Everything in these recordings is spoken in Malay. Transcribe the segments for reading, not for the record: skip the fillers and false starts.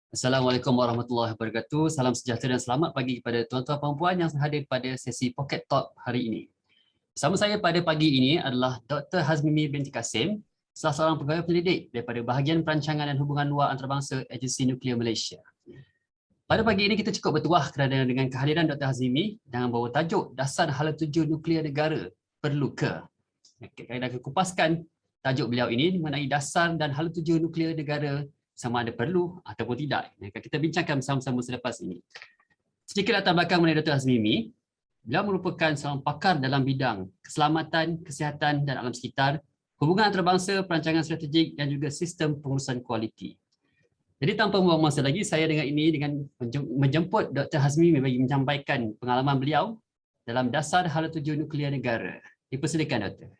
Assalamualaikum warahmatullahi wabarakatuh. Salam sejahtera dan selamat pagi kepada tuan-tuan dan puan yang hadir pada sesi Pocket Talk hari ini. Bersama saya pada pagi ini adalah Dr. Hazmimi binti Kasim, salah seorang pegawai pendidik daripada Bahagian Perancangan dan Hubungan Luar Antarabangsa Agensi Nuklear Malaysia. Pada pagi ini kita cukup bertuah kerana dengan kehadiran Dr. Hazmimi dengan bawa tajuk Dasar Hala Tuju Nuklear Negara Perlu ke? Kita akan kupaskan tajuk beliau ini mengenai dasar dan hala tuju nuklear negara sama ada perlu ataupun tidak. Yang akan kita bincangkan bersama-sama selepas ini. Sedikit latar belakang mengenai Dr. Hazmimi. Beliau merupakan seorang pakar dalam bidang keselamatan, kesihatan dan alam sekitar, hubungan antarabangsa, perancangan strategik dan juga sistem pengurusan kualiti. Jadi tanpa membuang masa lagi, saya dengan menjemput Dr. Hazmimi bagi menyampaikan pengalaman beliau dalam dasar hala tuju nuklear negara. Dipersilakan, Doktor.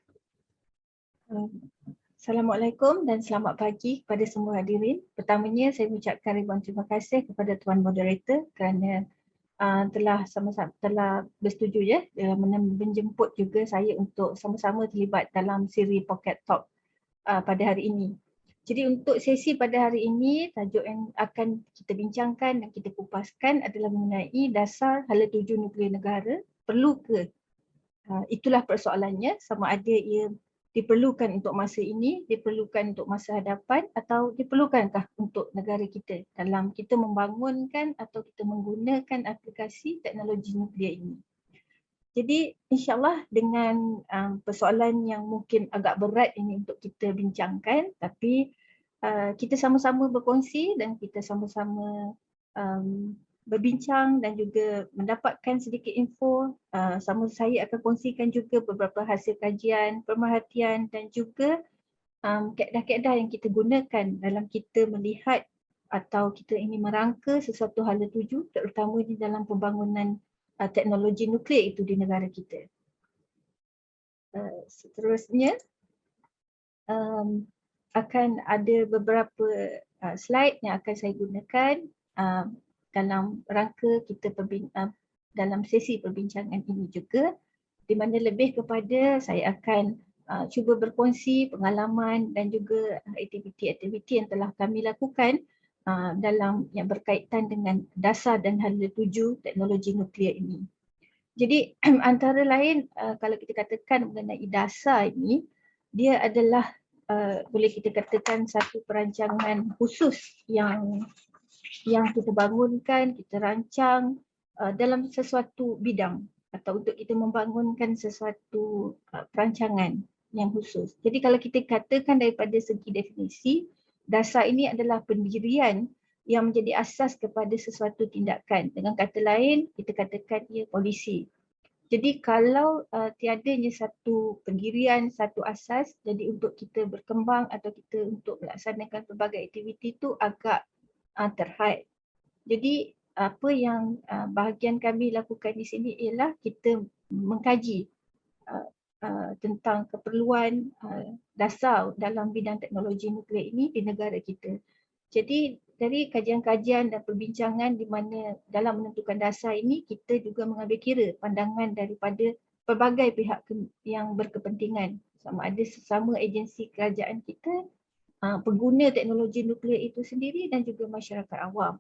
Assalamualaikum dan selamat pagi kepada semua hadirin. Pertamanya saya mengucapkan ribuan terima kasih kepada Tuan Moderator kerana telah bersetuju menjemput juga saya untuk sama-sama terlibat dalam siri Pocket Talk pada hari ini. Jadi untuk sesi pada hari ini, tajuk yang akan kita bincangkan dan kita kupaskan adalah mengenai dasar hala tuju nuklear negara perlu ke? Itulah persoalannya, sama ada ia diperlukan untuk masa ini, diperlukan untuk masa hadapan atau diperlukankah untuk negara kita dalam kita membangunkan atau kita menggunakan aplikasi teknologi nuklear ini. Jadi insyaAllah dengan persoalan yang mungkin agak berat ini untuk kita bincangkan, tapi kita sama-sama berkongsi dan kita sama-sama berbincang dan juga mendapatkan sedikit info. Sama saya akan kongsikan juga beberapa hasil kajian, pemerhatian dan juga kaedah-kaedah yang kita gunakan dalam kita melihat atau kita ingin merangka sesuatu hala tuju, terutama di dalam pembangunan teknologi nuklear itu di negara kita. Seterusnya akan ada beberapa slide yang akan saya gunakan dalam rangka kita dalam sesi perbincangan ini juga, di mana lebih kepada saya akan cuba berkongsi pengalaman dan juga aktiviti-aktiviti yang telah kami lakukan dalam yang berkaitan dengan dasar dan hala tuju teknologi nuklear ini. Jadi antara lain kalau kita katakan mengenai dasar ini, dia adalah boleh kita katakan satu perancangan khusus yang kita bangunkan, kita rancang dalam sesuatu bidang atau untuk kita membangunkan sesuatu perancangan yang khusus. Jadi kalau kita katakan daripada segi definisi, dasar ini adalah pendirian yang menjadi asas kepada sesuatu tindakan. Dengan kata lain, kita katakan ia polisi. Jadi kalau tiadanya satu pendirian, satu asas, jadi untuk kita berkembang atau kita untuk melaksanakan pelbagai aktiviti itu agak terhad. Jadi apa yang bahagian kami lakukan di sini ialah kita mengkaji tentang keperluan dasar dalam bidang teknologi nuklear ini di negara kita. Jadi dari kajian-kajian dan perbincangan di mana dalam menentukan dasar ini kita juga mengambil kira pandangan daripada pelbagai pihak yang berkepentingan, sama ada sesama agensi kerajaan kita, pengguna teknologi nuklear itu sendiri dan juga masyarakat awam.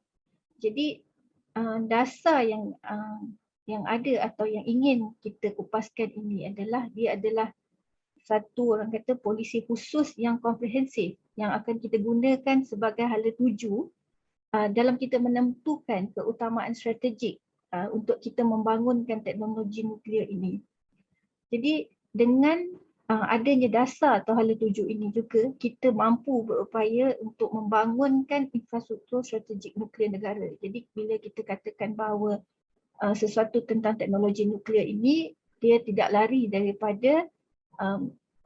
Jadi dasar yang ada atau yang ingin kita kupaskan ini adalah dia adalah satu orang kata polisi khusus yang komprehensif yang akan kita gunakan sebagai hala tuju dalam kita menentukan keutamaan strategik untuk kita membangunkan teknologi nuklear ini. Jadi dengan adanya dasar atau hala tuju ini juga kita mampu berupaya untuk membangunkan infrastruktur strategik nuklear negara. Jadi bila kita katakan bahawa sesuatu tentang teknologi nuklear ini dia tidak lari daripada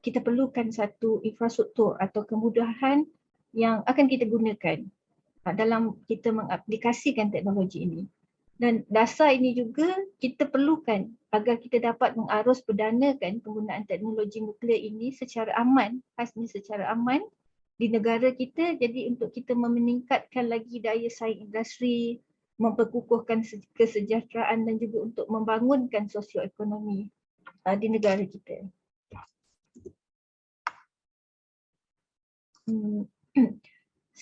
kita perlukan satu infrastruktur atau kemudahan yang akan kita gunakan dalam kita mengaplikasikan teknologi ini. Dan dasar ini juga kita perlukan agar kita dapat mengarus perdanakan penggunaan teknologi nuklear ini secara aman, khasnya secara aman di negara kita. Jadi untuk kita meningkatkan lagi daya saing industri, memperkukuhkan kesejahteraan dan juga untuk membangunkan sosioekonomi di negara kita.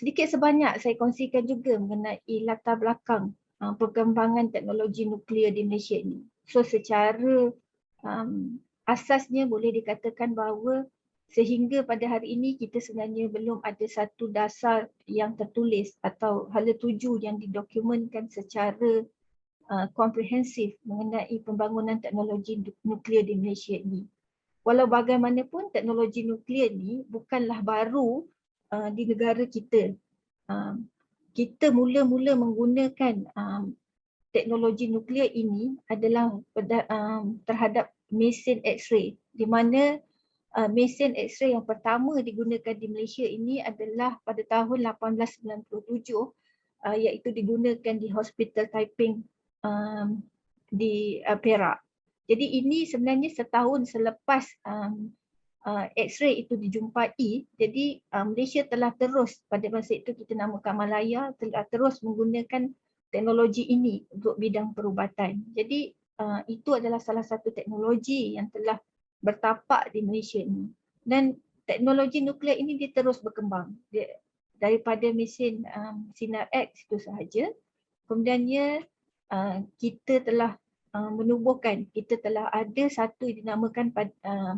sedikit sebanyak saya kongsikan juga mengenai latar belakang perkembangan teknologi nuklear di Malaysia ini. So secara asasnya boleh dikatakan bahawa sehingga pada hari ini kita sebenarnya belum ada satu dasar yang tertulis atau hala tuju yang didokumentkan secara komprehensif mengenai pembangunan teknologi nuklear di Malaysia ini. Walau bagaimanapun teknologi nuklear ni bukanlah baru di negara kita. Kita mula-mula menggunakan teknologi nuklear ini adalah terhadap mesin X-ray, di mana mesin X-ray yang pertama digunakan di Malaysia ini adalah pada tahun 1897, iaitu digunakan di Hospital Taiping di Perak. Jadi ini sebenarnya setahun selepas X-ray itu dijumpai. Jadi Malaysia telah terus, pada masa itu kita namakan Malaya, telah terus menggunakan teknologi ini untuk bidang perubatan. Jadi itu adalah salah satu teknologi yang telah bertapak di Malaysia ini. Dan teknologi nuklear ini dia terus berkembang. Daripada mesin sinar X itu sahaja. Kemudiannya kita telah menubuhkan, kita telah ada satu yang dinamakan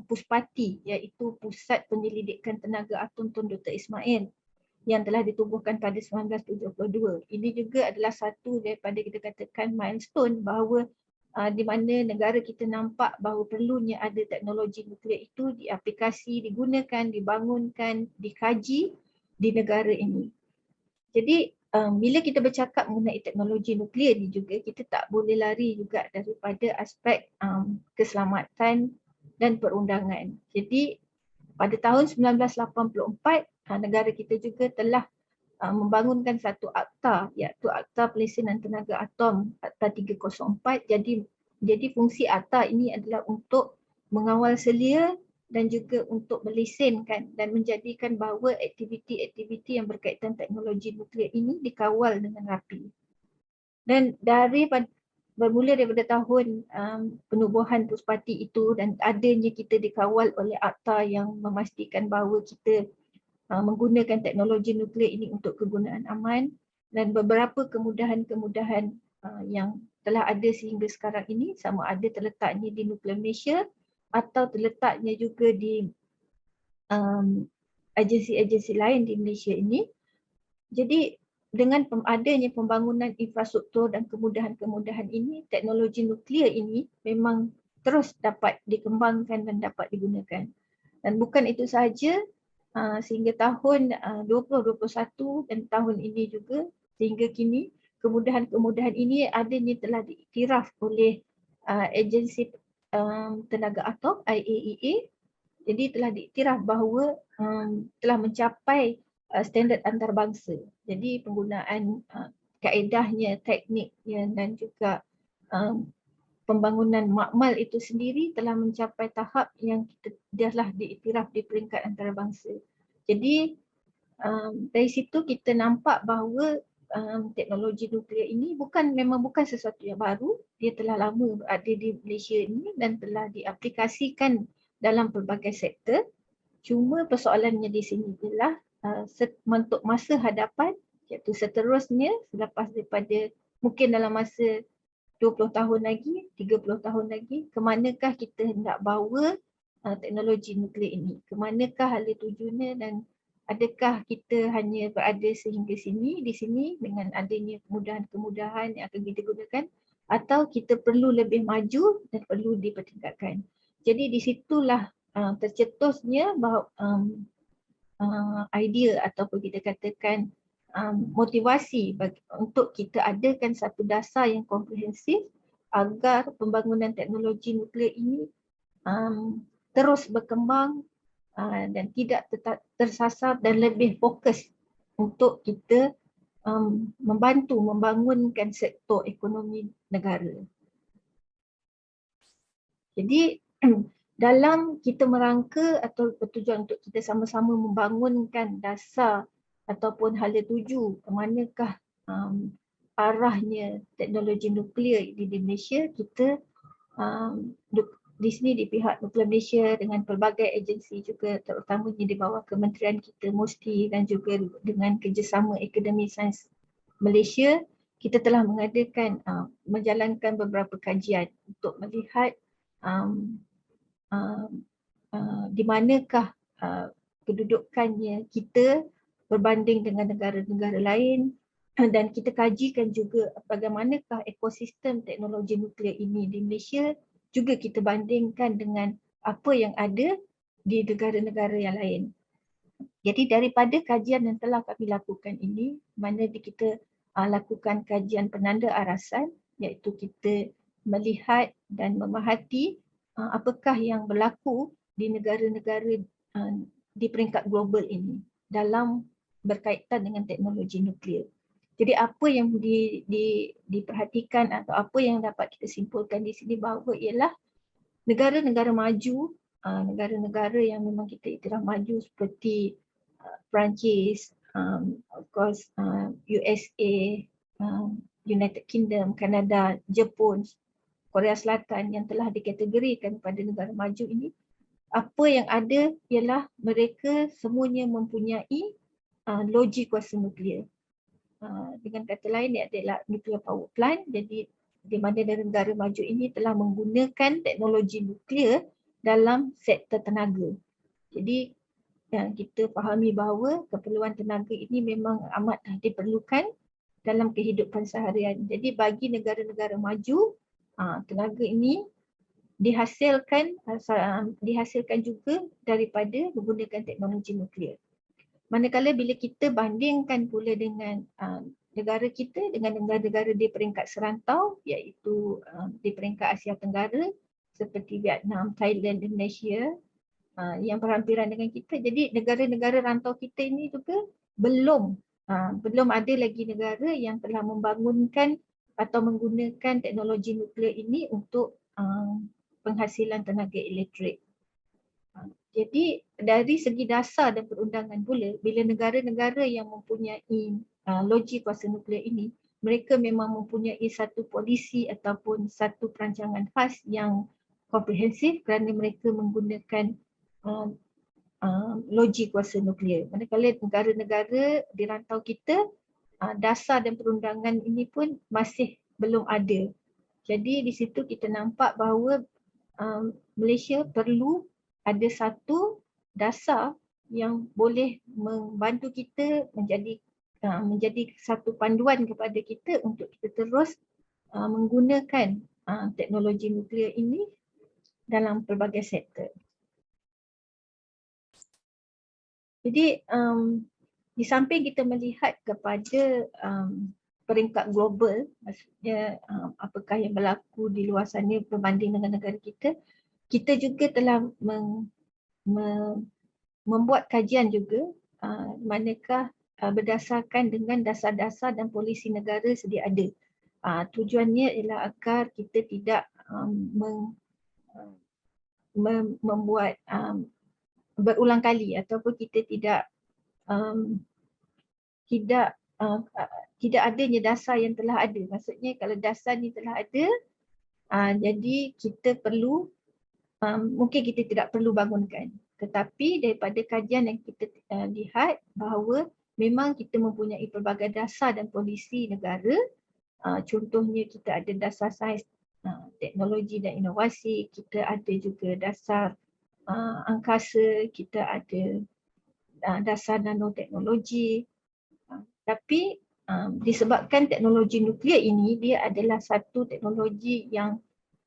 Puspati, iaitu Pusat Penyelidikan Tenaga Atom Tun Dr. Ismail yang telah ditubuhkan pada 1972. Ini juga adalah satu daripada kita katakan milestone bahawa di mana negara kita nampak bahawa perlunya ada teknologi nuklear itu diaplikasi, digunakan, dibangunkan, dikaji di negara ini. Jadi bila kita bercakap mengenai teknologi nuklear ni juga, kita tak boleh lari juga daripada aspek keselamatan dan perundangan. Jadi pada tahun 1984, negara kita juga telah membangunkan satu akta, iaitu Akta Pelesinan Tenaga Atom Akta 304. Jadi fungsi akta ini adalah untuk mengawal selia dan juga untuk melesenkan dan menjadikan bahawa aktiviti-aktiviti yang berkaitan teknologi nuklear ini dikawal dengan rapi. Dan bermula daripada tahun penubuhan Puspati itu dan adanya kita dikawal oleh akta yang memastikan bahawa kita menggunakan teknologi nuklear ini untuk kegunaan aman, dan beberapa kemudahan-kemudahan yang telah ada sehingga sekarang ini, sama ada terletaknya di Nuklear Malaysia atau terletaknya juga di agensi-agensi lain di Malaysia ini. Jadi dengan adanya pembangunan infrastruktur dan kemudahan-kemudahan ini, teknologi nuklear ini memang terus dapat dikembangkan dan dapat digunakan. Dan bukan itu sahaja, sehingga tahun 2021 dan tahun ini juga sehingga kini, kemudahan-kemudahan ini adanya telah diiktiraf oleh agensi tenaga atom IAEA. Jadi telah diiktiraf bahawa telah mencapai standard antarabangsa. Jadi penggunaan kaedahnya, tekniknya dan juga pembangunan makmal itu sendiri telah mencapai tahap yang telah diiktiraf di peringkat antarabangsa. Jadi dari situ kita nampak bahawa teknologi nuklear ini memang bukan sesuatu yang baru. Dia telah lama ada di Malaysia ini dan telah diaplikasikan dalam pelbagai sektor. Cuma persoalannya di sini ialah untuk masa hadapan, iaitu seterusnya selepas daripada mungkin dalam masa 20 tahun lagi, 30 tahun lagi, ke manakah kita hendak bawa teknologi nuklear ini? Ke manakah hala tujunya dan adakah kita hanya berada sehingga sini, di sini dengan adanya kemudahan-kemudahan yang akan kita gunakan, atau kita perlu lebih maju dan perlu dipertingkatkan. Jadi di situlah tercetusnya bahawa idea ataupun kita katakan motivasi untuk kita adakan satu dasar yang komprehensif agar pembangunan teknologi nuklear ini terus berkembang dan tidak tersasar dan lebih fokus untuk kita membantu membangunkan sektor ekonomi negara. Jadi dalam kita merangka atau bertujuan untuk kita sama-sama membangunkan dasar ataupun hala tuju ke manakah arahnya teknologi nuklear di Malaysia, kita di sini di pihak Nuklear Malaysia dengan pelbagai agensi juga, terutamanya di bawah kementerian kita MUSTI dan juga dengan kerjasama Akademi Sains Malaysia, kita telah mengadakan menjalankan beberapa kajian untuk melihat di manakah kedudukannya kita berbanding dengan negara-negara lain, dan kita kajikan juga bagaimanakah ekosistem teknologi nuklear ini di Malaysia, juga kita bandingkan dengan apa yang ada di negara-negara yang lain. Jadi daripada kajian yang telah kami lakukan ini, mana kita lakukan kajian penanda arasan, iaitu kita melihat dan memerhati apakah yang berlaku di negara-negara di peringkat global ini dalam berkaitan dengan teknologi nuklear. Jadi apa yang diperhatikan atau apa yang dapat kita simpulkan di sini bahawa ialah negara-negara maju, negara-negara yang memang kita iktiraf maju seperti Perancis, of course USA, United Kingdom, Kanada, Jepun, Korea Selatan yang telah dikategorikan pada negara maju ini, apa yang ada ialah mereka semuanya mempunyai loji kuasa nuklear. Dengan kata lain, dia adalah nuclear power plant. Jadi di mana negara maju ini telah menggunakan teknologi nuklear dalam sektor tenaga. Jadi kita fahami bahawa keperluan tenaga ini memang amat diperlukan dalam kehidupan seharian. Jadi bagi negara-negara maju, tenaga ini dihasilkan juga daripada menggunakan teknologi nuklear. Manakala bila kita bandingkan pula dengan negara kita dengan negara-negara di peringkat serantau, iaitu di peringkat Asia Tenggara seperti Vietnam, Thailand, Indonesia yang berhampiran dengan kita. Jadi negara-negara rantau kita ini juga belum ada lagi negara yang telah membangunkan atau menggunakan teknologi nuklear ini untuk penghasilan tenaga elektrik. Jadi dari segi dasar dan perundangan pula, bila negara-negara yang mempunyai loji kuasa nuklear ini, mereka memang mempunyai satu polisi ataupun satu perancangan khas yang komprehensif kerana mereka menggunakan loji kuasa nuklear. Manakala negara-negara di rantau kita, dasar dan perundangan ini pun masih belum ada. Jadi di situ kita nampak bahawa Malaysia perlu ada satu dasar yang boleh membantu kita menjadi satu panduan kepada kita untuk kita terus menggunakan teknologi nuklear ini dalam pelbagai sektor. Jadi di samping kita melihat kepada peringkat global, maksudnya apakah yang berlaku di luar sana berbanding dengan negara kita, kita juga telah membuat kajian juga manakah berdasarkan dengan dasar-dasar dan polisi negara sedia ada. Tujuannya ialah agar kita tidak membuat berulang kali ataupun kita tidak adanya dasar yang telah ada. Maksudnya kalau dasar ni telah ada, jadi kita perlu mungkin kita tidak perlu bangunkan. Tetapi daripada kajian yang kita lihat bahawa memang kita mempunyai pelbagai dasar dan polisi negara. Contohnya kita ada dasar sains, teknologi dan inovasi, kita ada juga dasar angkasa, kita ada dasar nanoteknologi. Tapi disebabkan teknologi nuklear ini dia adalah satu teknologi yang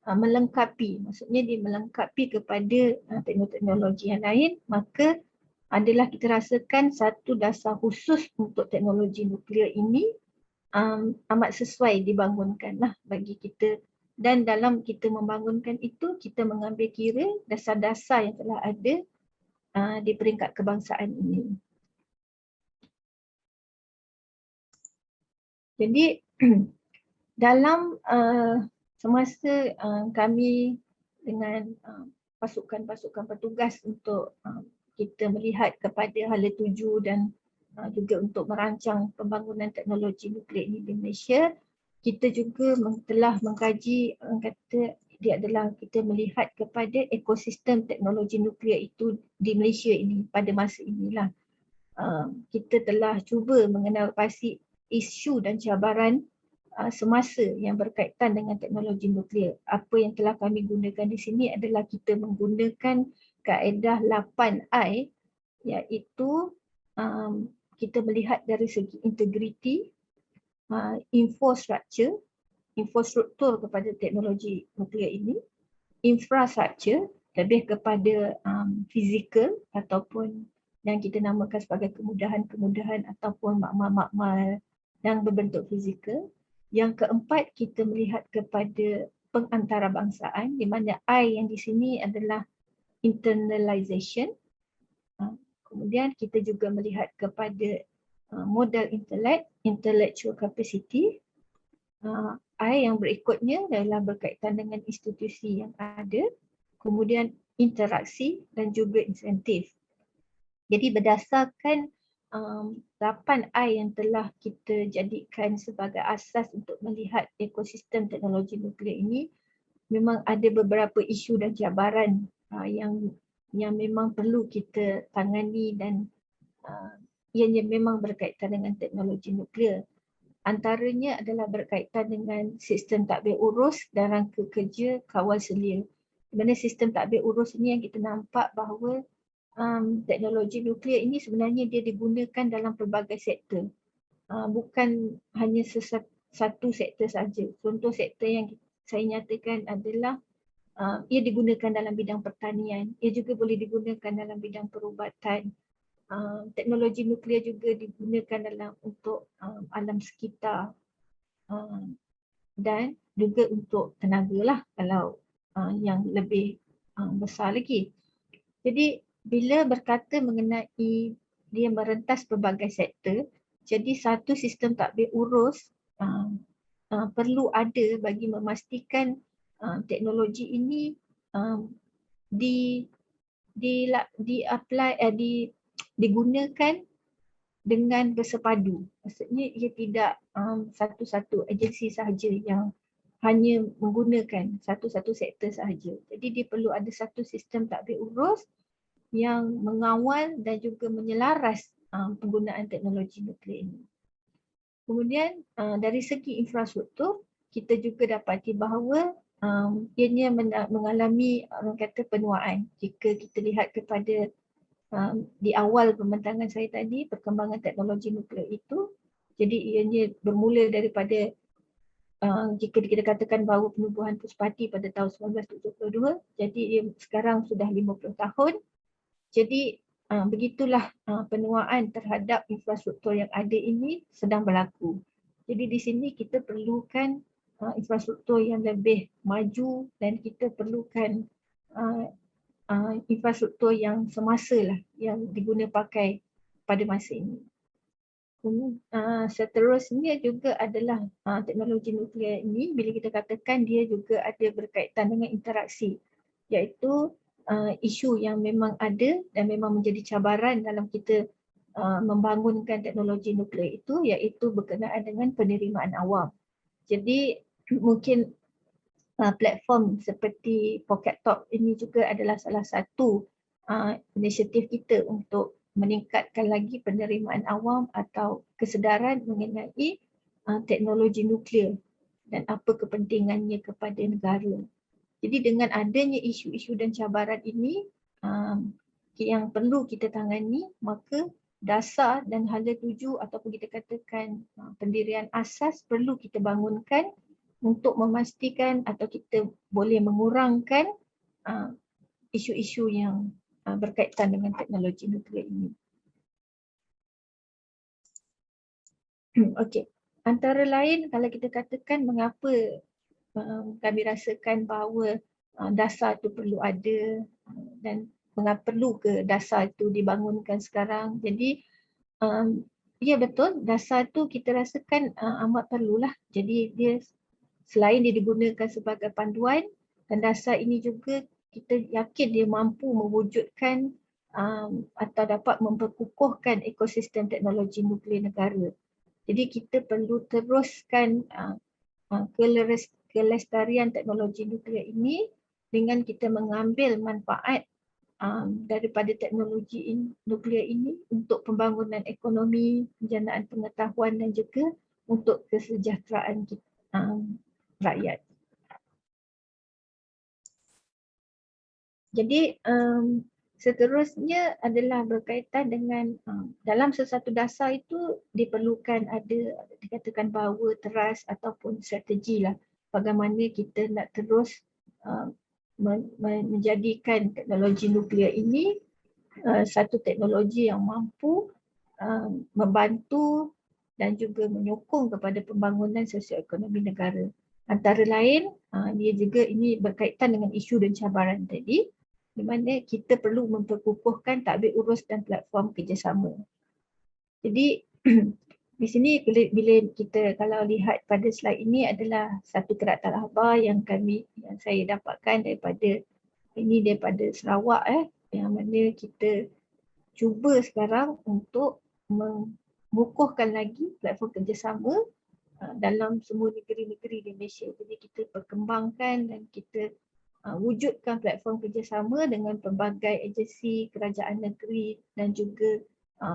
melengkapi, maksudnya dia melengkapi kepada teknologi yang lain, maka adalah kita rasakan satu dasar khusus untuk teknologi nuklear ini amat sesuai dibangunkanlah bagi kita. Dan dalam kita membangunkan itu, kita mengambil kira dasar-dasar yang telah ada di peringkat kebangsaan ini. Jadi dalam semasa kami dengan pasukan-pasukan petugas untuk kita melihat kepada hala tuju dan juga untuk merancang pembangunan teknologi nuklear ini di Malaysia, kita juga telah mengkaji dia adalah kita melihat kepada ekosistem teknologi nuklear itu di Malaysia ini pada masa inilah. Kita telah cuba mengenal pasti isu dan cabaran semasa yang berkaitan dengan teknologi nuklear. Apa yang telah kami gunakan di sini adalah kita menggunakan kaedah 8I, iaitu kita melihat dari segi integriti, infrastruktur kepada teknologi nuklear ini, infrastruktur lebih kepada fizikal ataupun yang kita namakan sebagai kemudahan-kemudahan ataupun makmal-makmal yang berbentuk fizikal. Yang keempat, kita melihat kepada pengantarabangsaaan, di mana I yang di sini adalah internalization. Kemudian kita juga melihat kepada modal intelek, intellectual capacity. I yang berikutnya adalah berkaitan dengan institusi yang ada, kemudian interaksi dan juga insentif. Jadi berdasarkan 8I yang telah kita jadikan sebagai asas untuk melihat ekosistem teknologi nuklear ini, memang ada beberapa isu dan cabaran yang memang perlu kita tangani dan ianya memang berkaitan dengan teknologi nuklear. Antaranya adalah berkaitan dengan sistem tadbir urus dan rangka kerja kawal selia. Di mana sistem tadbir urus ini yang kita nampak bahawa teknologi nuklear ini sebenarnya dia digunakan dalam pelbagai sektor. Bukan hanya satu sektor saja. Contoh sektor yang saya nyatakan adalah ia digunakan dalam bidang pertanian, ia juga boleh digunakan dalam bidang perubatan. Teknologi nuklear juga digunakan dalam untuk alam sekitar dan juga untuk tenaga lah kalau yang lebih besar lagi. Jadi bila berkata mengenai dia merentas pelbagai sektor, jadi satu sistem tadbir urus perlu ada bagi memastikan teknologi ini digunakan dengan bersepadu. Maksudnya ia tidak satu-satu agensi sahaja yang hanya menggunakan satu-satu sektor sahaja. Jadi dia perlu ada satu sistem tadbir urus yang mengawal dan juga menyelaras penggunaan teknologi nuklear ini. Kemudian dari segi infrastruktur, kita juga dapati bahawa ianya mengalami orang kata penuaan. Jika kita lihat kepada di awal pembentangan saya tadi, perkembangan teknologi nuklear itu, jadi ianya bermula daripada jika kita katakan bahawa penubuhan Puspati pada tahun 1972, jadi ia sekarang sudah 50 tahun. Jadi begitulah penuaan terhadap infrastruktur yang ada ini sedang berlaku. Jadi di sini kita perlukan infrastruktur yang lebih maju dan kita perlukan infrastruktur yang semasa lah yang diguna pakai pada masa ini. Seterusnya juga adalah teknologi nuklear ini bila kita katakan dia juga ada berkaitan dengan interaksi, iaitu isu yang memang ada dan memang menjadi cabaran dalam kita membangunkan teknologi nuklear itu, iaitu berkenaan dengan penerimaan awam. Jadi mungkin platform seperti Pocket Talk ini juga adalah salah satu inisiatif kita untuk meningkatkan lagi penerimaan awam atau kesedaran mengenai teknologi nuklear dan apa kepentingannya kepada negara. Jadi dengan adanya isu-isu dan cabaran ini yang perlu kita tangani, maka dasar dan hala tuju ataupun kita katakan pendirian asas perlu kita bangunkan untuk memastikan atau kita boleh mengurangkan isu-isu yang berkaitan dengan teknologi nuklear ini. Okey, antara lain kalau kita katakan mengapa kami rasakan bahawa dasar itu perlu ada dan mengapa perlu ke dasar itu dibangunkan sekarang. Jadi ya betul, dasar itu kita rasakan amat perlulah. Jadi dia selain dia digunakan sebagai panduan, dan dasar ini juga kita yakin dia mampu mewujudkan atau dapat memperkukuhkan ekosistem teknologi nuklear negara. Jadi kita perlu teruskan kelestarian teknologi nuklear ini dengan kita mengambil manfaat daripada teknologi nuklear ini untuk pembangunan ekonomi, penjanaan pengetahuan dan juga untuk kesejahteraan rakyat. Jadi seterusnya adalah berkaitan dengan dalam sesuatu dasar itu diperlukan ada dikatakan bahawa teras ataupun strategi lah bagaimana kita nak terus menjadikan teknologi nuklear ini satu teknologi yang mampu membantu dan juga menyokong kepada pembangunan sosioekonomi negara. Antara lain, dia juga ini berkaitan dengan isu dan cabaran tadi, di mana kita perlu memperkukuhkan tadbir urus dan platform kerjasama. Jadi di sini bila kita kalau lihat pada slide ini adalah satu keratan akhbar yang saya dapatkan daripada Sarawak yang mana kita cuba sekarang untuk mengukuhkan lagi platform kerjasama dalam semua negeri-negeri di Malaysia. Jadi kita perkembangkan dan kita wujudkan platform kerjasama dengan pelbagai agensi kerajaan negeri dan juga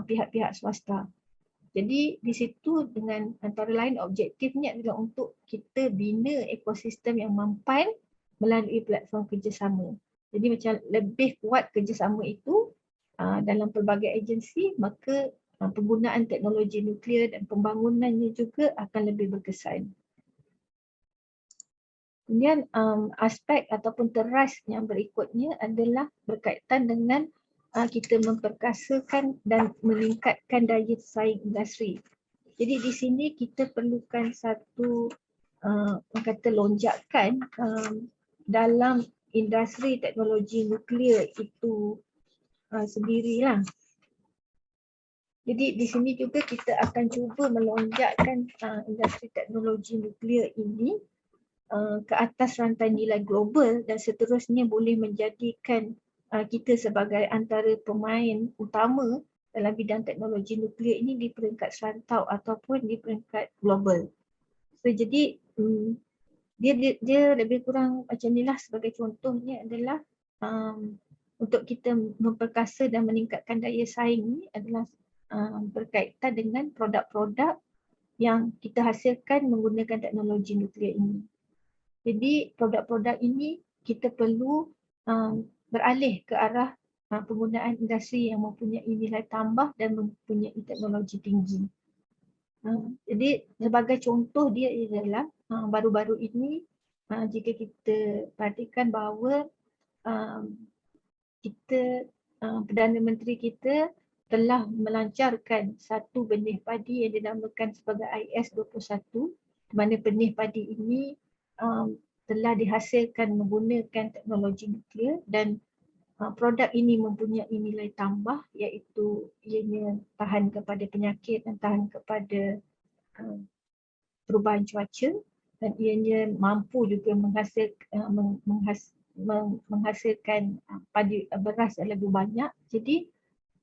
pihak-pihak swasta. Jadi di situ dengan antara lain objektifnya adalah untuk kita bina ekosistem yang mampan melalui platform kerjasama. Jadi macam lebih kuat kerjasama itu dalam pelbagai agensi, maka penggunaan teknologi nuklear dan pembangunannya juga akan lebih berkesan. Kemudian aspek ataupun teras yang berikutnya adalah berkaitan dengan kita memperkasakan dan meningkatkan daya saing industri. Jadi di sini kita perlukan satu lonjakan dalam industri teknologi nuklear itu sendirilah. Jadi di sini juga kita akan cuba melonjakkan industri teknologi nuklear ini ke atas rantai nilai global dan seterusnya boleh menjadikan kita sebagai antara pemain utama dalam bidang teknologi nuklear ini di peringkat serantau ataupun di peringkat global. So jadi dia lebih kurang macam inilah. Sebagai contohnya adalah untuk kita memperkasa dan meningkatkan daya saing ini adalah berkaitan dengan produk-produk yang kita hasilkan menggunakan teknologi nuklear ini. Jadi produk-produk ini kita perlu beralih ke arah penggunaan industri yang mempunyai nilai tambah dan mempunyai teknologi tinggi. Jadi sebagai contoh dia adalah baru-baru ini jika kita perhatikan bahawa Perdana Menteri kita telah melancarkan satu benih padi yang dinamakan sebagai IS-21, di mana benih padi ini telah dihasilkan menggunakan teknologi nuklear dan produk ini mempunyai nilai tambah iaitu ianya tahan kepada penyakit dan tahan kepada perubahan cuaca dan ianya mampu juga menghasilkan padi beras yang lebih banyak. Jadi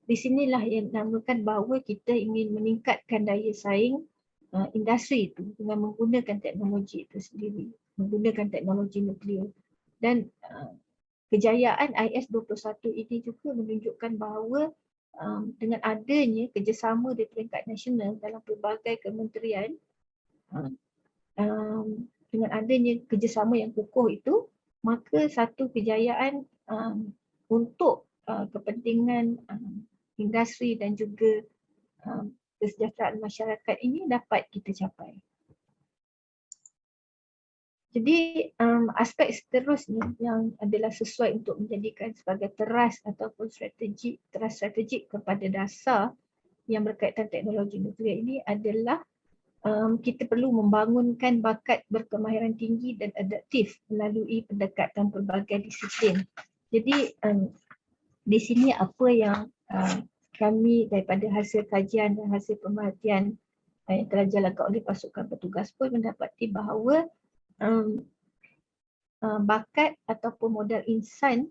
di sinilah yang dinamakan bahawa kita ingin meningkatkan daya saing industri itu dengan menggunakan teknologi itu sendiri, menggunakan teknologi nuklear. Dan kejayaan IS-21 ini juga menunjukkan bahawa dengan adanya kerjasama di peringkat nasional dalam pelbagai kementerian, dengan adanya kerjasama yang kukuh itu, maka satu kejayaan untuk kepentingan industri dan juga kesejahteraan masyarakat ini dapat kita capai. Jadi aspek seterusnya yang adalah sesuai untuk menjadikan sebagai teras ataupun teras strategik kepada dasar yang berkaitan teknologi nuklear ini adalah kita perlu membangunkan bakat berkemahiran tinggi dan adaptif melalui pendekatan pelbagai disiplin. Jadi di sini apa yang kami daripada hasil kajian dan hasil pemerhatian yang telah dijalankan oleh pasukan petugas pun mendapati bahawa bakat ataupun modal insan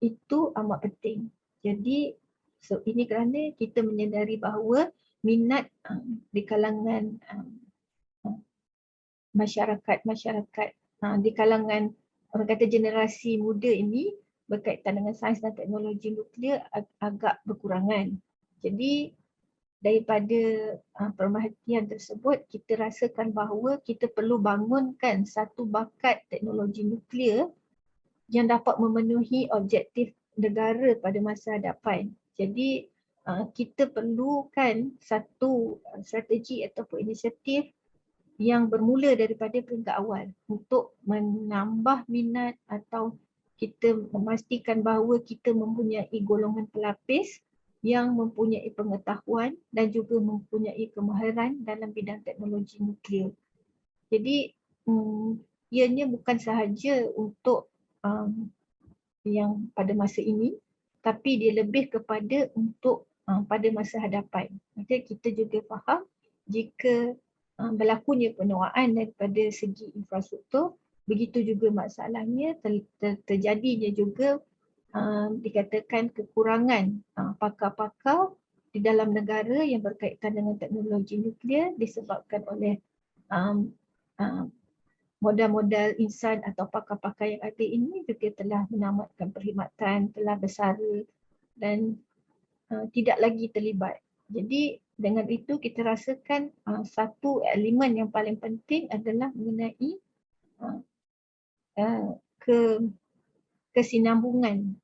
itu amat penting. Jadi ini kerana kita menyedari bahawa minat di kalangan masyarakat di kalangan orang kata generasi muda ini berkaitan dengan sains dan teknologi nuklear agak berkurangan. Jadi daripada pemerhatian tersebut, kita rasakan bahawa kita perlu bangunkan satu bakat teknologi nuklear yang dapat memenuhi objektif negara pada masa hadapan. Jadi kita perlukan satu strategi ataupun inisiatif yang bermula daripada peringkat awal untuk menambah minat atau kita memastikan bahawa kita mempunyai golongan pelapis yang mempunyai pengetahuan dan juga mempunyai kemahiran dalam bidang teknologi nuklear. Jadi ianya bukan sahaja untuk yang pada masa ini, tapi dia lebih kepada untuk pada masa hadapan. Maka kita juga faham jika berlakunya penuaan daripada segi infrastruktur, begitu juga masalahnya terjadinya juga dikatakan kekurangan pakar-pakar di dalam negara yang berkaitan dengan teknologi nuklear disebabkan oleh modal-modal insan atau pakar-pakar yang ada ini juga telah menamatkan perkhidmatan, telah bersara dan tidak lagi terlibat. Jadi dengan itu kita rasakan satu elemen yang paling penting adalah mengenai kesinambungan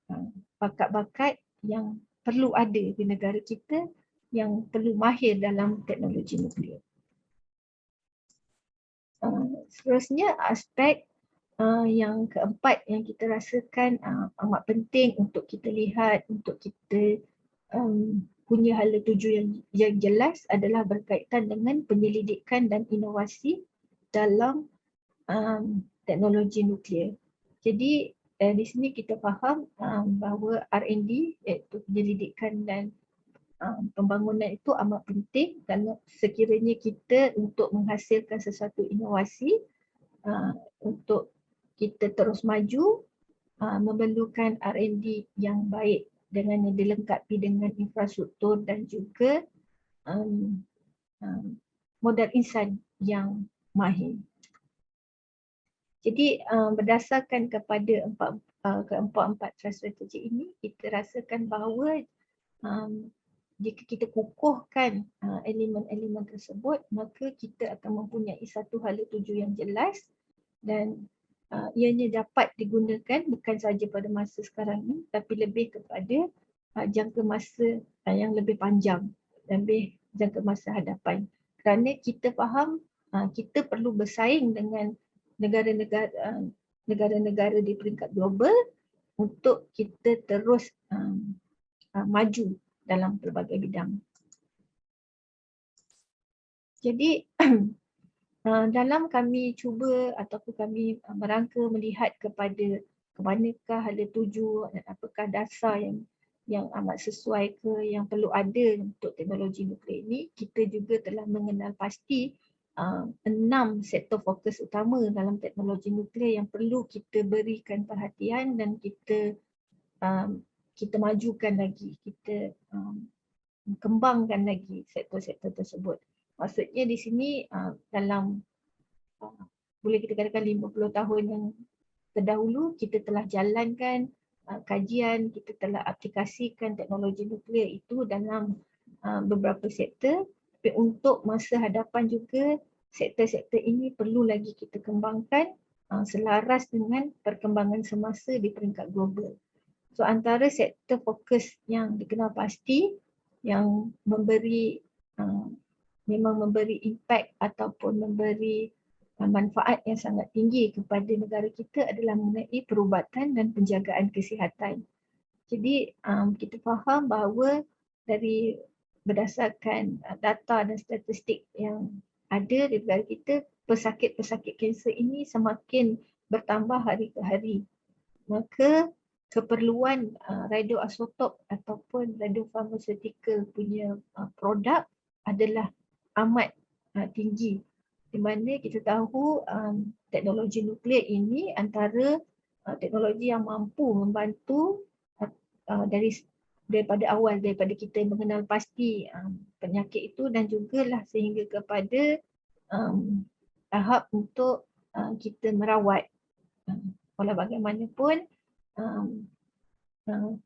bakat-bakat yang perlu ada di negara kita yang perlu mahir dalam teknologi nuklear. Seterusnya aspek yang keempat yang kita rasakan amat penting untuk kita lihat, untuk kita punya hala tuju yang jelas adalah berkaitan dengan penyelidikan dan inovasi dalam teknologi nuklear. Jadi di sini kita faham bahawa R&D iaitu penyelidikan dan pembangunan itu amat penting dan sekiranya kita untuk menghasilkan sesuatu inovasi untuk kita terus maju memerlukan R&D yang baik dengan yang dilengkapi dengan infrastruktur dan juga modal insan yang mahir. Jadi berdasarkan kepada keempat-empat strategi ini, kita rasakan bahawa jika kita kukuhkan elemen-elemen tersebut, maka kita akan mempunyai satu hala tuju yang jelas dan ianya dapat digunakan bukan sahaja pada masa sekarang ini, tapi lebih kepada jangka masa yang lebih panjang, lebih jangka masa hadapan. Kerana kita faham kita perlu bersaing dengan negara-negara di peringkat global untuk kita terus maju dalam pelbagai bidang. Jadi dalam kami cuba ataupun kami merangka melihat kepada ke manakah hala tuju dan apakah dasar yang amat sesuai ke yang perlu ada untuk teknologi nuklear ini, kita juga telah mengenal pasti 6 sektor fokus utama dalam teknologi nuklear yang perlu kita berikan perhatian dan kita majukan lagi, kita kembangkan lagi sektor-sektor tersebut. Maksudnya di sini dalam boleh kita katakan 50 tahun yang terdahulu kita telah jalankan kajian, kita telah aplikasikan teknologi nuklear itu dalam beberapa sektor. Tapi untuk masa hadapan juga sektor-sektor ini perlu lagi kita kembangkan selaras dengan perkembangan semasa di peringkat global. So antara sektor fokus yang dikenal pasti yang memang memberi impact ataupun memberi manfaat yang sangat tinggi kepada negara kita adalah mengenai perubatan dan penjagaan kesihatan. Jadi kita faham bahawa berdasarkan data dan statistik yang ada di negara kita, pesakit-pesakit kanser ini semakin bertambah hari ke hari. Maka keperluan radioisotop ataupun radiofarmaceutical punya produk adalah amat tinggi, di mana kita tahu teknologi nuklear ini antara teknologi yang mampu membantu daripada awal, daripada kita mengenal pasti penyakit itu dan jugalah sehingga kepada tahap untuk kita merawat. Walau bagaimanapun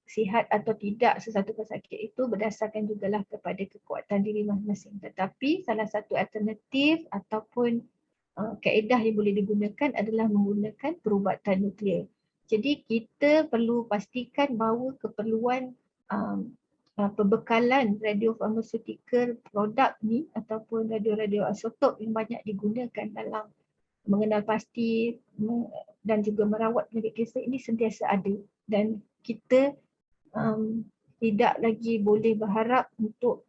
sihat atau tidak sesuatu pesakit itu berdasarkan jugalah kepada kekuatan diri masing-masing. Tetapi salah satu alternatif ataupun kaedah yang boleh digunakan adalah menggunakan perubatan nuklear. Jadi kita perlu pastikan bahawa keperluan pembekalan radiofarmaceutical produk ni ataupun radioisotop yang banyak digunakan dalam mengenal pasti dan juga merawat penyakit kanser ini sentiasa ada, dan kita tidak lagi boleh berharap untuk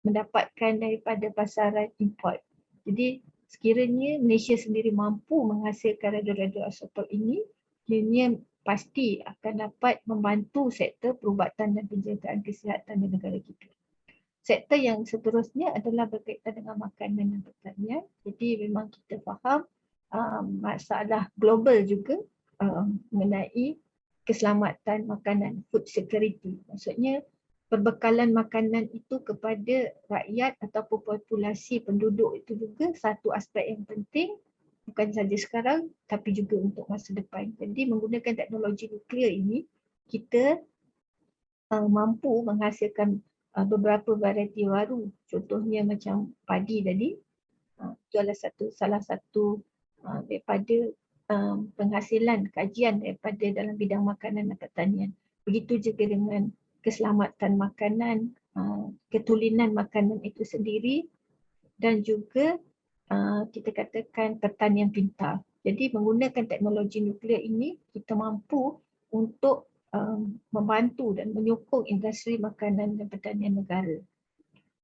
mendapatkan daripada pasaran import. Jadi sekiranya Malaysia sendiri mampu menghasilkan radioisotop ini, ianya pasti akan dapat membantu sektor perubatan dan penjagaan kesihatan di negara kita. Sektor yang seterusnya adalah berkaitan dengan makanan dan pertanian. Jadi memang kita faham masalah global juga mengenai keselamatan makanan, food security. Maksudnya perbekalan makanan itu kepada rakyat ataupun populasi penduduk itu juga satu aspek yang penting, bukan saja sekarang tapi juga untuk masa depan. Jadi menggunakan teknologi nuklear ini, kita mampu menghasilkan beberapa varieti baru. Contohnya macam padi tadi, itu adalah salah satu daripada penghasilan kajian daripada dalam bidang makanan dan pertanian. Begitu juga dengan keselamatan makanan, ketulinan makanan itu sendiri, dan juga kita katakan pertanian pintar. Jadi menggunakan teknologi nuklear ini, kita mampu untuk membantu dan menyokong industri makanan dan pertanian negara.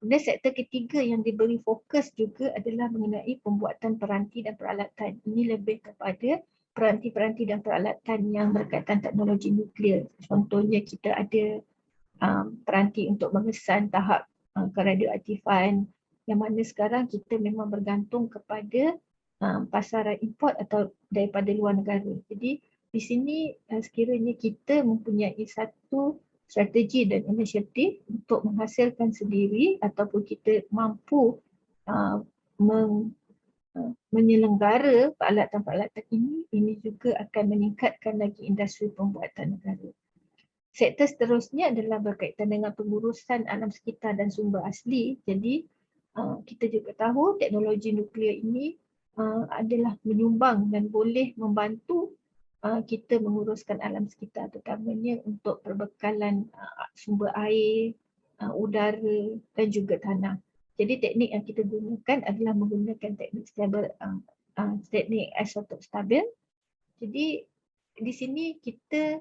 Kemudian sektor ketiga yang diberi fokus juga adalah mengenai pembuatan peranti dan peralatan. Ini lebih kepada peranti-peranti dan peralatan yang berkaitan teknologi nuklear. Contohnya kita ada peranti untuk mengesan tahap keradioaktifan, yang mana sekarang kita memang bergantung kepada pasaran import atau daripada luar negara. Jadi di sini sekiranya kita mempunyai satu strategi dan inisiatif untuk menghasilkan sendiri ataupun kita mampu menyelenggara peralatan-peralatan ini juga akan meningkatkan lagi industri pembuatan negara. Sektor seterusnya adalah berkaitan dengan pengurusan alam sekitar dan sumber asli. Jadi kita juga tahu teknologi nuklear ini adalah menyumbang dan boleh membantu kita menguruskan alam sekitar, terutamanya untuk perbekalan sumber air, udara dan juga tanah. Jadi teknik yang kita gunakan adalah menggunakan teknik teknik isotop stabil. Jadi di sini kita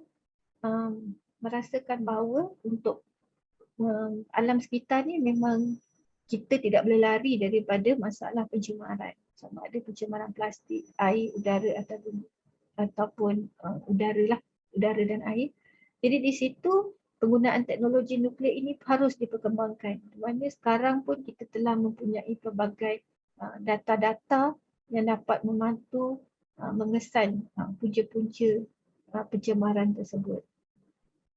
merasakan bahawa untuk alam sekitar ni memang kita tidak boleh lari daripada masalah pencemaran. Sama ada pencemaran plastik, air, udara ataupun udara dan air. Jadi di situ penggunaan teknologi nuklear ini harus diperkembangkan. Di mana sekarang pun kita telah mempunyai pelbagai data-data yang dapat membantu mengesan punca-punca pencemaran tersebut.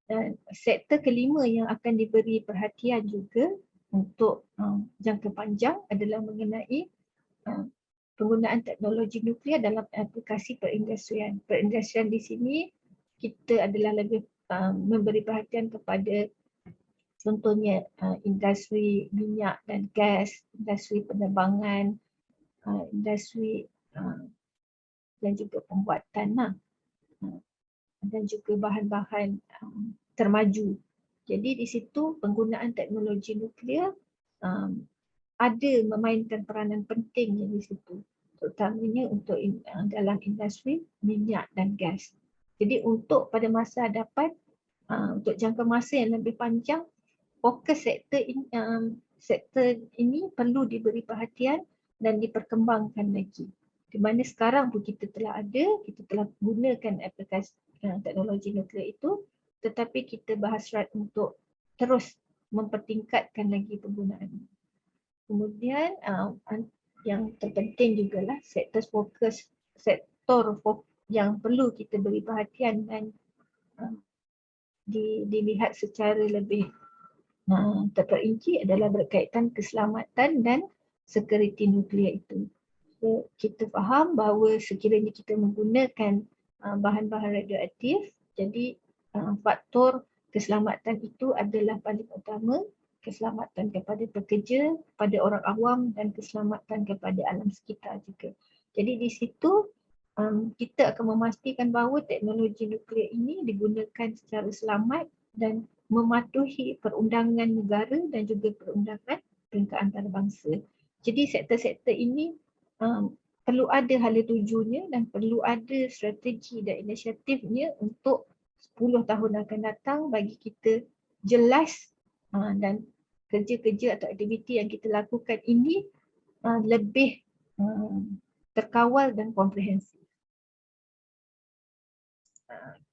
Dan sektor kelima yang akan diberi perhatian juga untuk jangka panjang adalah mengenai penggunaan teknologi nuklear dalam aplikasi perindustrian. Perindustrian di sini kita adalah lebih memberi perhatian kepada contohnya industri minyak dan gas, industri penerbangan, industri dan juga pembuatan dan juga bahan-bahan termaju. Jadi di situ penggunaan teknologi nuklear ada memainkan peranan penting di situ, terutamanya untuk dalam industri minyak dan gas. Jadi untuk pada masa hadapan, untuk jangka masa yang lebih panjang, fokus sektor ini perlu diberi perhatian dan diperkembangkan lagi. Di mana sekarang pun kita telah gunakan aplikasi teknologi nuklear itu, tetapi kita berhasrat untuk terus mempertingkatkan lagi penggunaan. Kemudian yang terpenting jugalah sektor yang perlu kita beri perhatian dan dilihat secara lebih terperinci adalah berkaitan keselamatan dan sekuriti nuklear itu. kita faham bahawa sekiranya kita menggunakan bahan-bahan radioaktif, jadi faktor keselamatan itu adalah paling utama, keselamatan kepada pekerja, kepada orang awam dan keselamatan kepada alam sekitar juga. Jadi di situ kita akan memastikan bahawa teknologi nuklear ini digunakan secara selamat dan mematuhi perundangan negara dan juga perundangan peringkat antarabangsa. Jadi sektor-sektor ini perlu ada hala tujunya dan perlu ada strategi dan inisiatifnya untuk 10 tahun akan datang bagi kita jelas dan kerja-kerja atau aktiviti yang kita lakukan ini lebih terkawal dan komprehensif.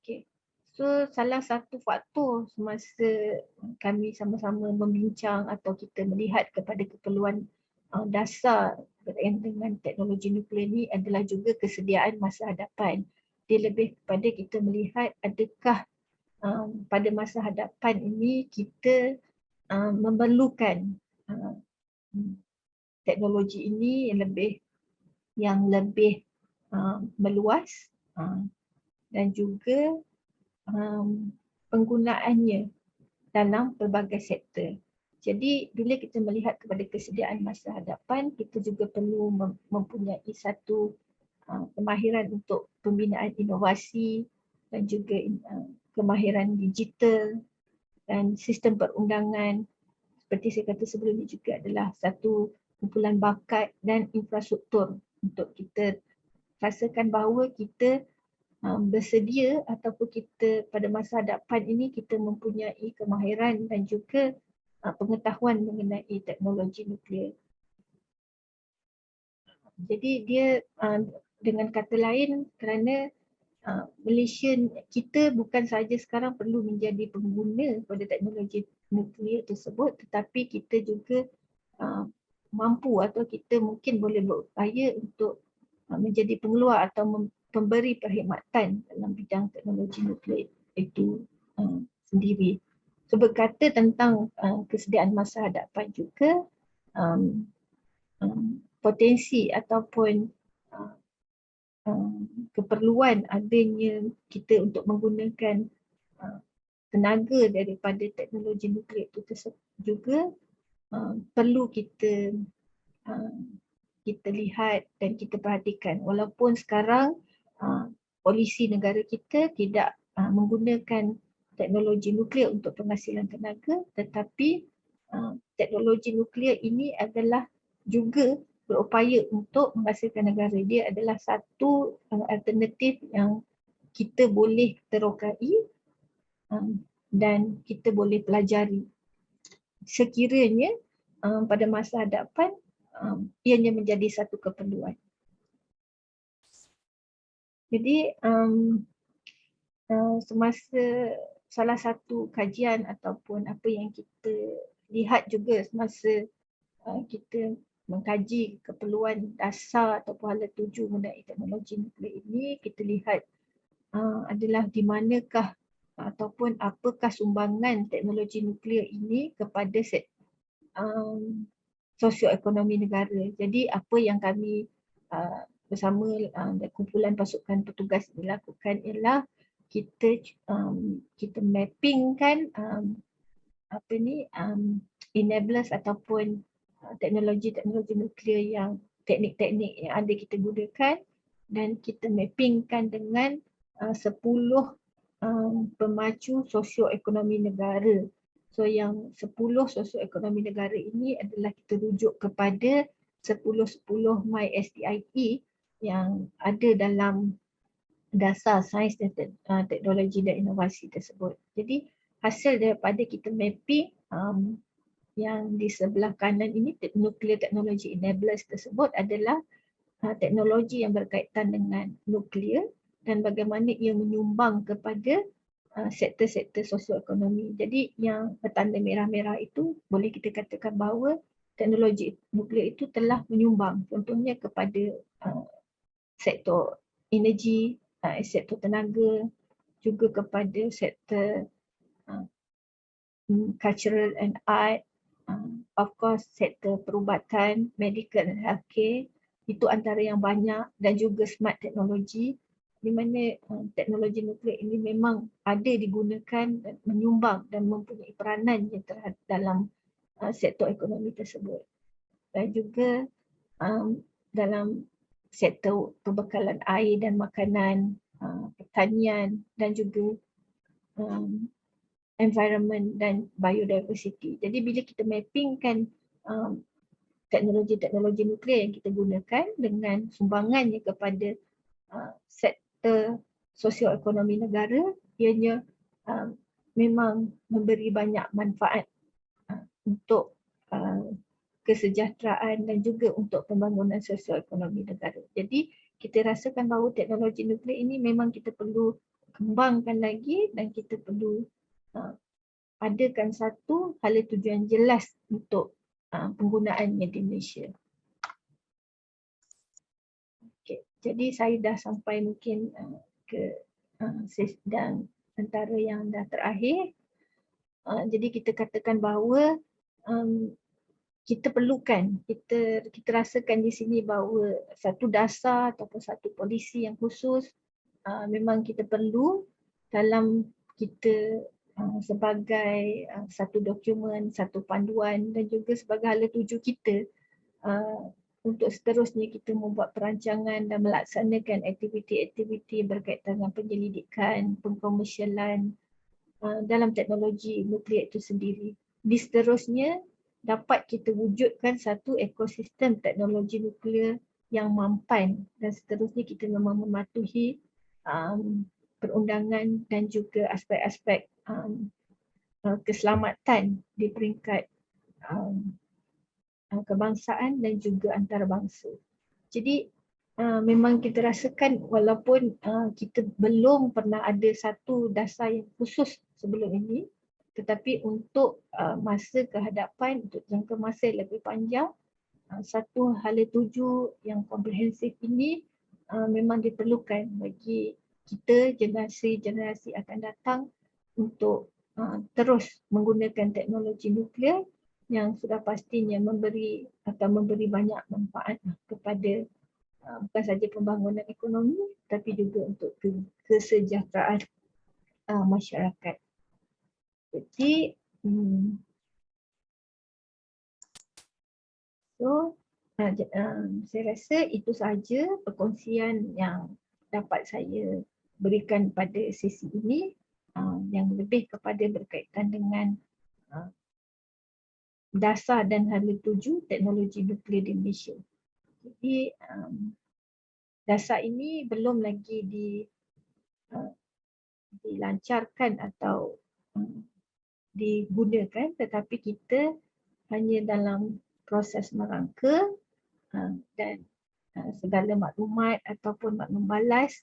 Okay. So salah satu faktor semasa kami sama-sama membincang atau kita melihat kepada keperluan dasar berkaitan dengan teknologi nuklear ini adalah juga kesediaan masa hadapan. Dia lebih kepada kita melihat adakah pada masa hadapan ini kita memerlukan teknologi ini yang lebih meluas dan juga penggunaannya dalam pelbagai sektor. Jadi bila kita melihat kepada kesediaan masa hadapan, kita juga perlu mempunyai satu kemahiran untuk pembinaan inovasi dan juga kemahiran digital dan sistem perundangan. Seperti saya kata sebelum ini juga adalah satu kumpulan bakat dan infrastruktur untuk kita rasakan bahawa kita bersedia ataupun kita pada masa hadapan ini kita mempunyai kemahiran dan juga pengetahuan mengenai teknologi nuklear. Jadi dia dengan kata lain kerana Malaysia kita bukan sahaja sekarang perlu menjadi pengguna pada teknologi nuklear tersebut, tetapi kita juga mampu atau kita mungkin boleh berupaya untuk menjadi pengeluar atau pemberi perkhidmatan dalam bidang teknologi nuklear itu sendiri. So berkata tentang kesediaan masa hadapan juga potensi ataupun keperluan adanya kita untuk menggunakan tenaga daripada teknologi nuklear itu juga perlu kita lihat dan kita perhatikan. Walaupun sekarang polisi negara kita tidak menggunakan teknologi nuklear untuk penghasilan tenaga, tetapi teknologi nuklear ini adalah juga berupaya untuk menghasilkan negara. Dia adalah satu alternatif yang kita boleh terokai dan kita boleh pelajari. Sekiranya pada masa hadapan ianya menjadi satu keperluan. Jadi semasa salah satu kajian ataupun apa yang kita lihat juga semasa kita mengkaji keperluan dasar ataupun hala tuju mengenai teknologi nuklear ini, kita lihat adalah di manakah ataupun apakah sumbangan teknologi nuklear ini kepada sosioekonomi negara. Jadi apa yang kami bersama kumpulan pasukan petugas dilakukan ialah kita mappingkan enablers ataupun teknologi nuklear yang teknik-teknik yang ada kita gunakan dan kita mappingkan dengan 10 pemacu sosioekonomi negara. So yang 10 sosioekonomi negara ini adalah kita rujuk kepada 10-10 MySTIE yang ada dalam dasar sains dan teknologi dan inovasi tersebut. Jadi hasil daripada kita mapping yang di sebelah kanan ini, nuclear technology enablers tersebut adalah teknologi yang berkaitan dengan nuklear dan bagaimana ia menyumbang kepada sektor-sektor sosioekonomi. Jadi yang bertanda merah-merah itu boleh kita katakan bahawa teknologi nuklear itu telah menyumbang contohnya kepada sektor energi, sektor tenaga, juga kepada sektor cultural and art, of course sektor perubatan, medical and healthcare, itu antara yang banyak, dan juga smart teknologi, di mana teknologi nuklear ini memang ada digunakan dan menyumbang dan mempunyai peranan yang terhadap dalam sektor ekonomi tersebut. Dan juga dalam sektor pembekalan air dan makanan, pertanian, dan juga environment dan biodiversity. Jadi bila kita mappingkan teknologi-teknologi nuklear yang kita gunakan dengan sumbangannya kepada sektor sosioekonomi negara, ianya memang memberi banyak manfaat untuk kesejahteraan dan juga untuk pembangunan sosioekonomi negara. Jadi kita rasakan bahawa teknologi nuklear ini memang kita perlu kembangkan lagi, dan kita perlu adakan satu hala tujuan jelas untuk penggunaannya di Malaysia. Okay. Jadi saya dah sampai mungkin ke dan antara yang dah terakhir. Jadi kita katakan bahawa kita perlukan, kita rasakan di sini bahawa satu dasar ataupun satu polisi yang khusus memang kita perlu dalam kita sebagai satu dokumen, satu panduan, dan juga sebagai hala tuju kita untuk seterusnya kita membuat perancangan dan melaksanakan aktiviti-aktiviti berkaitan dengan penyelidikan, pengkomersialan dalam teknologi nuklear itu sendiri. Di seterusnya dapat kita wujudkan satu ekosistem teknologi nuklear yang mampan, dan seterusnya kita memang mematuhi perundangan dan juga aspek-aspek keselamatan di peringkat kebangsaan dan juga antarabangsa. Jadi memang kita rasakan walaupun kita belum pernah ada satu dasar yang khusus sebelum ini, tetapi untuk masa kehadapan, untuk jangka masa yang lebih panjang, satu hala tuju yang komprehensif ini memang diperlukan bagi kita, generasi-generasi akan datang, untuk terus menggunakan teknologi nuklear yang sudah pastinya memberi banyak manfaat kepada bukan saja pembangunan ekonomi, tapi juga untuk kesejahteraan masyarakat. Jadi saya rasa itu sahaja perkongsian yang dapat saya berikan pada sesi ini, yang lebih kepada berkaitan dengan dasar dan hala tuju teknologi nuklear di Malaysia. Jadi dasar ini belum lagi dilancarkan atau digunakan, tetapi kita hanya dalam proses merangka dan segala maklumat ataupun maklum balas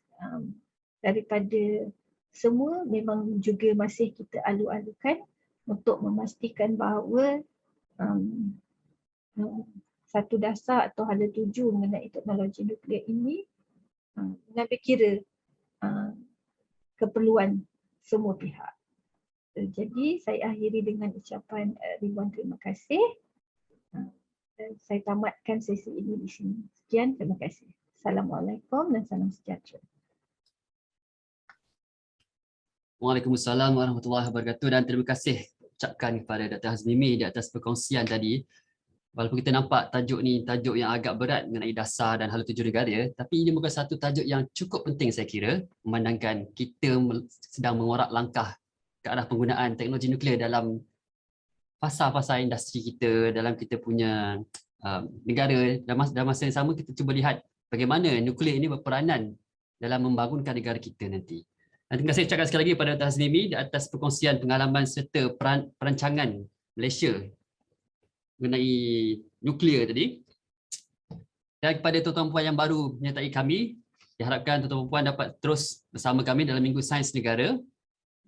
daripada semua memang juga masih kita alu-alukan untuk memastikan bahawa satu dasar atau hala tuju mengenai teknologi nuklear ini mengambil kira keperluan semua pihak. Jadi saya akhiri dengan ucapan ribuan terima kasih. Saya tamatkan sesi ini di sini. Sekian, terima kasih. Assalamualaikum dan salam sejahtera. Waalaikumsalam warahmatullahi wabarakatuh, dan terima kasih ucapkan kepada Dr. Hazmimi di atas perkongsian tadi. Walaupun kita nampak tajuk ni tajuk yang agak berat mengenai dasar dan hala tuju negara, tapi ini bukan satu tajuk yang cukup penting saya kira, memandangkan kita sedang mengorak langkah ke arah penggunaan teknologi nuklear dalam fasa-fasa industri kita, dalam kita punya negara. Dalam masa yang sama kita cuba lihat bagaimana nuklear ini berperanan dalam membangunkan negara kita nanti. Dan terima kasih ucapkan sekali lagi kepada Dr. Hazmimi di atas perkongsian pengalaman serta perancangan Malaysia mengenai nuklear tadi. Dan kepada tuan-tuan puan yang baru menyertai kami, diharapkan tuan-tuan puan dapat terus bersama kami dalam Minggu Sains Negara.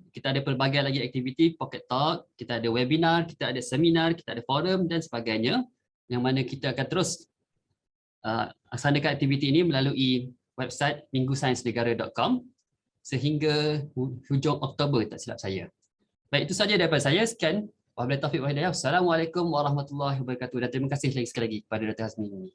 Kita ada pelbagai lagi aktiviti, pocket talk, kita ada webinar, kita ada seminar, kita ada forum dan sebagainya, yang mana kita akan terus laksanakan aktiviti ini melalui website minggusainsnegara.com sehingga hujung Oktober tak silap saya. Baik, itu saja daripada saya. Sekian. Wabillahi taufiq wal hidayah. Assalamualaikum warahmatullahi wabarakatuh, dan terima kasih lagi sekali lagi kepada Dr. Hazmimi.